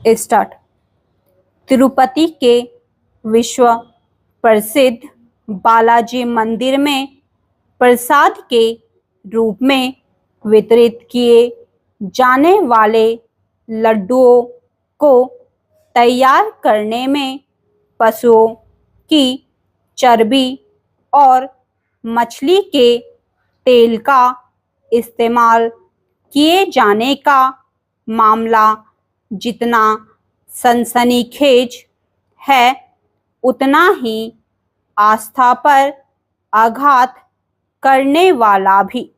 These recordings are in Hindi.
स्टार्ट। तिरुपति के विश्व प्रसिद्ध बालाजी मंदिर में प्रसाद के रूप में वितरित किए जाने वाले लड्डुओं को तैयार करने में पशुओं की चर्बी और मछली के तेल का इस्तेमाल किए जाने का मामला जितना सनसनीखेज है, उतना ही आस्था पर आघात करने वाला भी।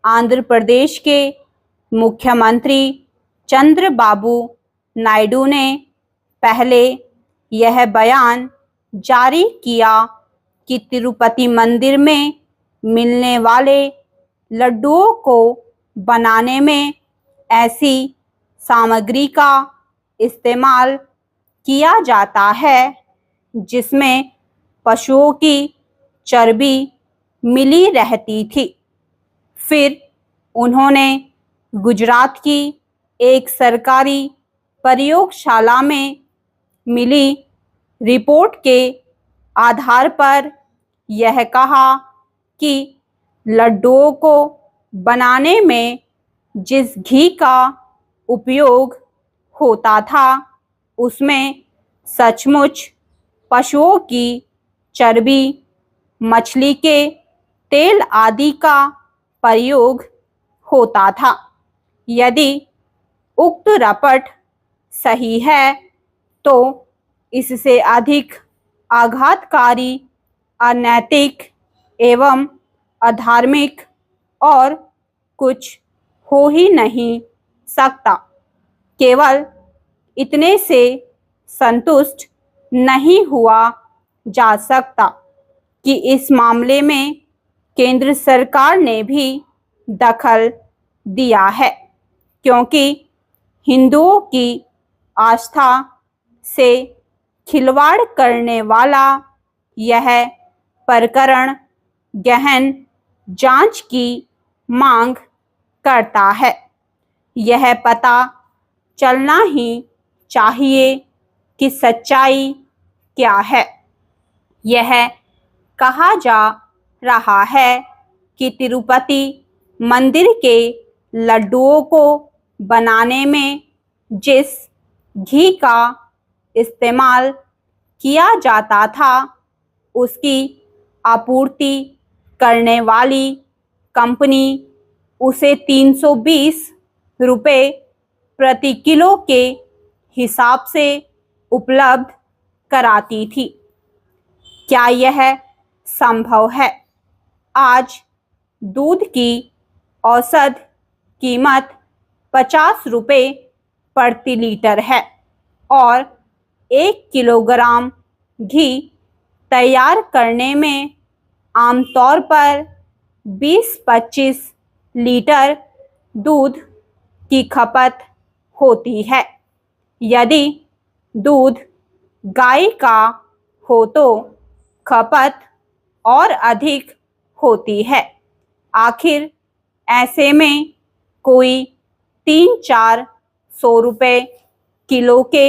आंध्र प्रदेश के मुख्यमंत्री चंद्रबाबू नायडू ने पहले यह बयान जारी किया कि तिरुपति मंदिर में मिलने वाले लड्डुओं को बनाने में ऐसी सामग्री का इस्तेमाल किया जाता है जिसमें पशुओं की चर्बी मिली रहती थी। फिर उन्होंने गुजरात की एक सरकारी प्रयोगशाला में मिली रिपोर्ट के आधार पर यह कहा कि लड्डुओं को बनाने में जिस घी का उपयोग होता था, उसमें सचमुच पशुओं की चर्बी, मछली के तेल आदि का प्रयोग होता था। यदि उक्त रपट सही है तो इससे अधिक आघातकारी, अनैतिक एवं अधार्मिक और कुछ हो ही नहीं सकता। केवल इतने से संतुष्ट नहीं हुआ जा सकता कि इस मामले में केंद्र सरकार ने भी दखल दिया है, क्योंकि हिंदुओं की आस्था से खिलवाड़ करने वाला यह प्रकरण गहन जांच की मांग करता है। यह पता चलना ही चाहिए कि सच्चाई क्या है। यह कहा जा रहा है कि तिरुपति मंदिर के लड्डुओं को बनाने में जिस घी का इस्तेमाल किया जाता था, उसकी आपूर्ति करने वाली कंपनी उसे 320 रुपये प्रति किलो के हिसाब से उपलब्ध कराती थी। क्या यह संभव है? आज दूध की औसत कीमत 50 रुपये प्रति लीटर है और 1 किलोग्राम घी तैयार करने में आमतौर पर 20-25 लीटर दूध की खपत होती है। यदि दूध गाय का हो तो खपत और अधिक होती है। आखिर ऐसे में कोई 300-400 रुपये किलो के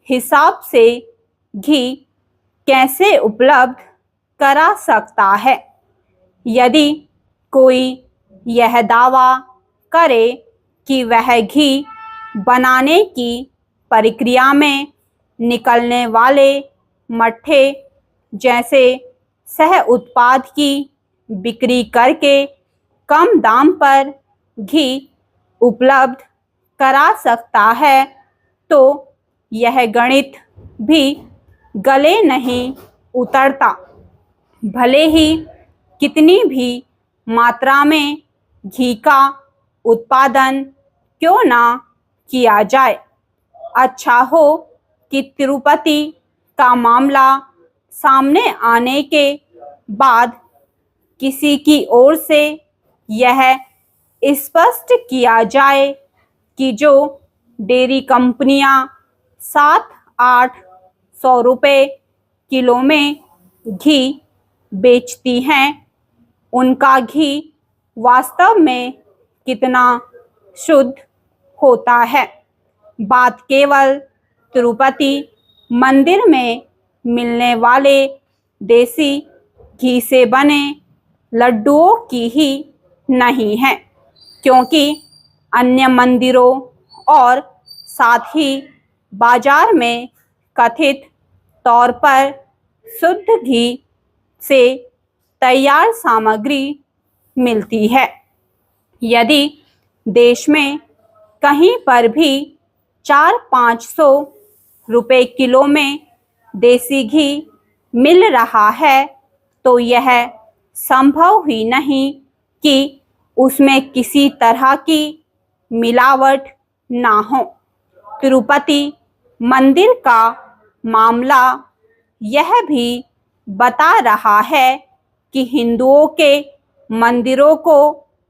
हिसाब से घी कैसे उपलब्ध करा सकता है? यदि कोई यह दावा करे कि वह घी बनाने की प्रक्रिया में निकलने वाले मट्ठे जैसे सह उत्पाद की बिक्री करके कम दाम पर घी उपलब्ध करा सकता है, तो यह गणित भी गले नहीं उतरता। भले ही कितनी भी मात्रा में घी का उत्पादन क्यों ना किया जाए, अच्छा हो कि तिरुपति का मामला सामने आने के बाद किसी की ओर से यह स्पष्ट किया जाए कि जो डेयरी कंपनियां 700-800 रुपये किलो में घी बेचती हैं, उनका घी वास्तव में कितना शुद्ध होता है। बात केवल तिरुपति मंदिर में मिलने वाले देसी घी से बने लड्डुओं की ही नहीं है, क्योंकि अन्य मंदिरों और साथ ही बाजार में कथित तौर पर शुद्ध घी से तैयार सामग्री मिलती है। यदि देश में कहीं पर भी 400-500 रुपए किलो में देसी घी मिल रहा है तो यह संभव ही नहीं कि उसमें किसी तरह की मिलावट ना हो। तिरुपति मंदिर का मामला यह भी बता रहा है कि हिंदुओं के मंदिरों को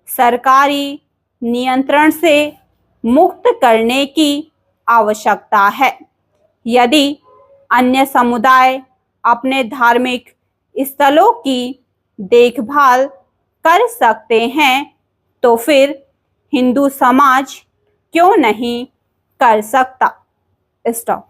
सरकारी नियंत्रण से मुक्त करने की आवश्यकता है। यदि अन्य समुदाय अपने धार्मिक स्थलों की देखभाल कर सकते हैं तो फिर हिंदू समाज क्यों नहीं कर सकता। स्टॉप।